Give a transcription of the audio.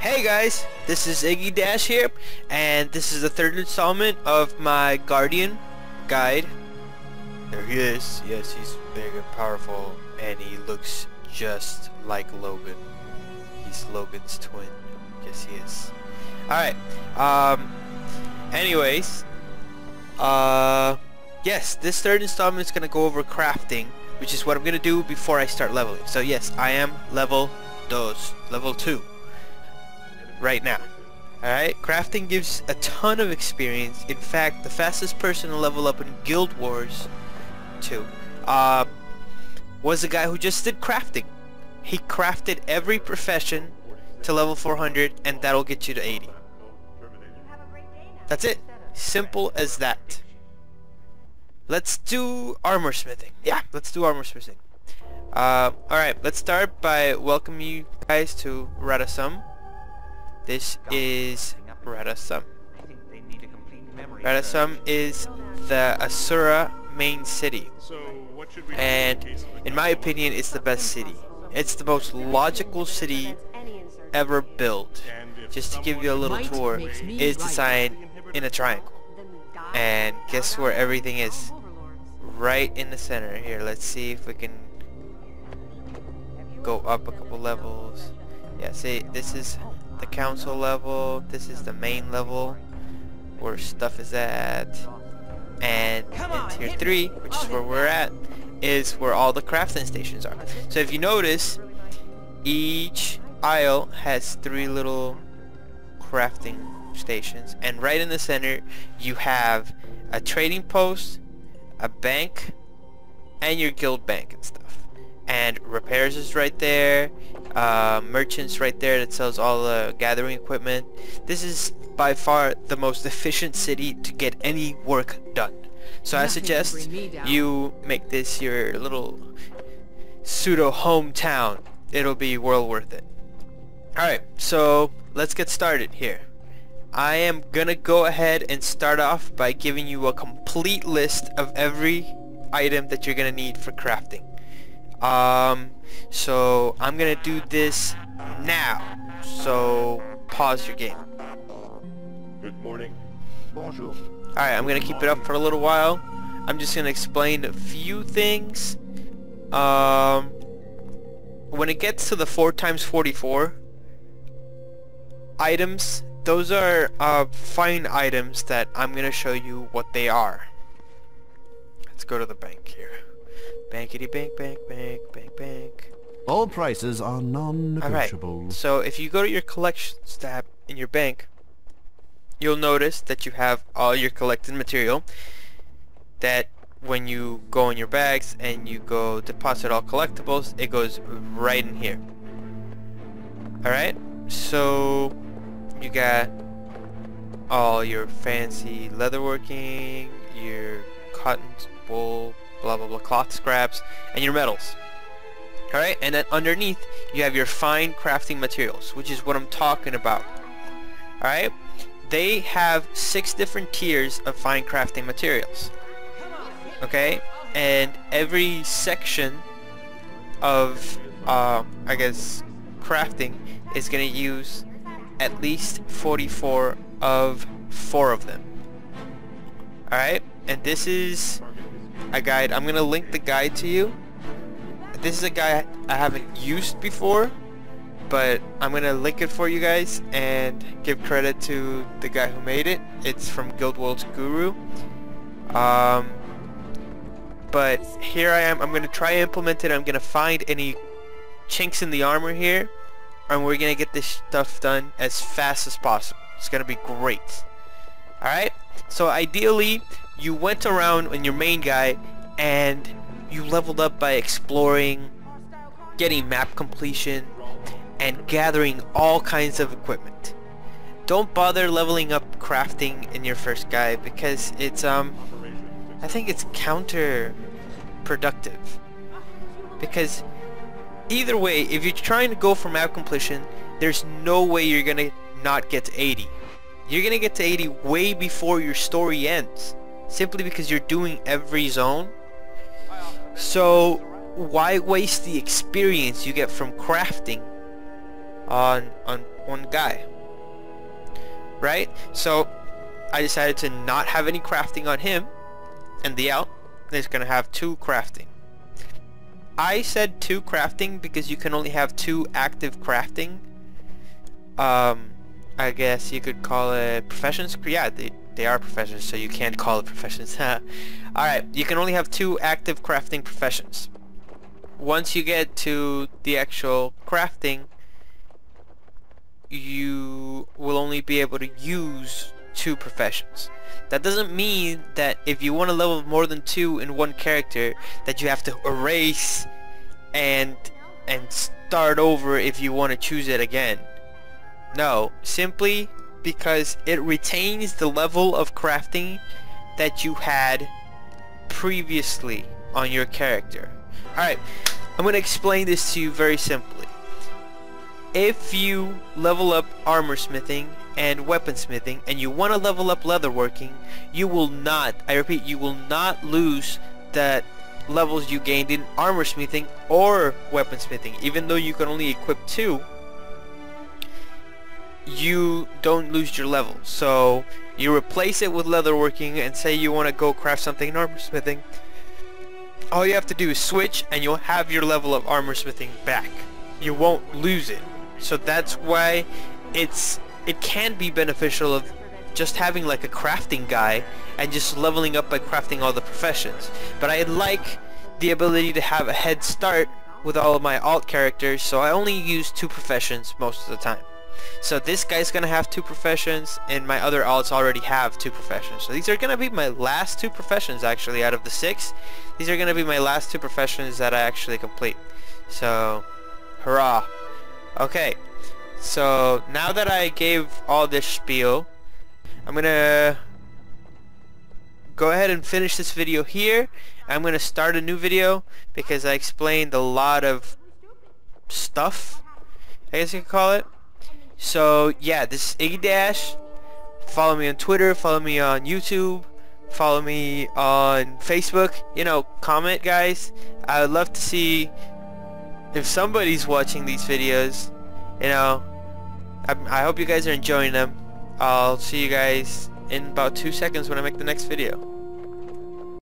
Hey guys, this is Iggy Dash here, and this is the third installment of my Guardian guide. There he is. Yes, he's big and powerful, and he looks just like Logan. He's Logan's twin. Yes, he is. Alright, anyways, yes, this third installment is gonna go over crafting, which is what I'm gonna do before I start leveling. So yes, I am level 2 right now. Alright, crafting gives a ton of experience. In fact, the fastest person to level up in Guild Wars 2 was the guy who just did crafting. He crafted every profession to level 400, and that'll get you to 80. That's it. Simple as that. Let's do armorsmithing. Yeah, let's do armorsmithing. Alright, let's start by welcoming you guys to Radasum. This is Radasum. Radasum is the Asura main city. And in my opinion, it's the best city. It's the most logical city ever built. Just to give you a little tour, it's designed in a triangle. And guess where everything is? Right in the center. Here, let's see if we can go up a couple levels. Yeah, see, this is the council level, this is the main level where stuff is at, and in tier 3, which is where we're at, is where all the crafting stations are. So if you notice, each aisle has 3 little crafting stations, and right in the center you have a trading post, a bank, and your guild bank and stuff. And repairs is right there, merchants right there that sells all the gathering equipment. This is by far the most efficient city to get any work done. So I suggest you make this your little pseudo hometown. It'll be well worth it. Alright, so let's get started here. I am gonna go ahead and start off by giving you a complete list of every item that you're gonna need for crafting. So I'm gonna do this now. So pause your game. Good morning. Bonjour. Alright, I'm gonna keep it up for a little while. I'm just gonna explain a few things. When it gets to the 4x44 items, those are fine items that I'm gonna show you what they are. Let's go to the bank here. Bankity bank, bank, bank, bank, bank. All prices are non-negotiable. Alright, so if you go to your collections tab in your bank, you'll notice that you have all your collected material that when you go in your bags and you go deposit all collectibles, it goes right in here. Alright, so you got all your fancy leatherworking, your cotton, wool, blah blah blah, cloth scraps, and your metals. Alright, and then underneath you have your fine crafting materials, which is what I'm talking about. Alright, they have 6 different tiers of fine crafting materials. Okay, and every section of I guess crafting is gonna use at least 44 of 4 of them. Alright, and this is a guide. I'm gonna link the guide to you. This is a guide I haven't used before, but I'm gonna link it for you guys and give credit to the guy who made it. It's from Guild World's Guru. But here I am. I'm gonna try to implement it. I'm gonna find any chinks in the armor here, and we're gonna get this stuff done as fast as possible. It's gonna be great. Alright, so ideally you went around on your main guy and you leveled up by exploring, getting map completion, and gathering all kinds of equipment. Don't bother leveling up crafting in your first guy because it's I think it's counterproductive. Because either way, if you're trying to go for map completion, there's no way you're gonna not get to 80. You're gonna get to 80 way before your story ends, simply because you're doing every zone. So why waste the experience you get from crafting on one guy, right? So I decided to not have any crafting on him, and the alt is gonna have 2 crafting. I said 2 crafting because you can only have 2 active crafting. I guess you could call it professions. Yeah, they are professions, so you can't call it professions. Alright, you can only have 2 active crafting professions. Once you get to the actual crafting, you will only be able to use 2 professions. That doesn't mean that if you want to level more than 2 in one character, that you have to erase and start over if you want to choose it again. No, simply because it retains the level of crafting that you had previously on your character. Alright, I'm going to explain this to you very simply. If you level up armorsmithing and weaponsmithing and you want to level up leatherworking, you will not, I repeat, you will not lose the levels you gained in armorsmithing or weaponsmithing. Even though you can only equip 2, you don't lose your level. So you replace it with leatherworking and say you want to go craft something in armorsmithing. All you have to do is switch and you'll have your level of armorsmithing back. You won't lose it. So that's why it can be beneficial of just having like a crafting guy and just leveling up by crafting all the professions. But I like the ability to have a head start with all of my alt characters, so I only use 2 professions most of the time. So this guy's gonna have 2 professions, and my other alts already have 2 professions. So these are gonna be my last 2 professions actually out of the 6. These are gonna be my last 2 professions that I actually complete. So, hurrah. Okay, so now that I gave all this spiel, I'm gonna go ahead and finish this video here. I'm gonna start a new video because I explained a lot of stuff, I guess you could call it. So yeah, this is Iggy Dash. Follow me on Twitter, follow me on YouTube, follow me on Facebook. You know, comment, guys. I would love to see if somebody's watching these videos. You know, I hope you guys are enjoying them. I'll see you guys in about 2 seconds when I make the next video.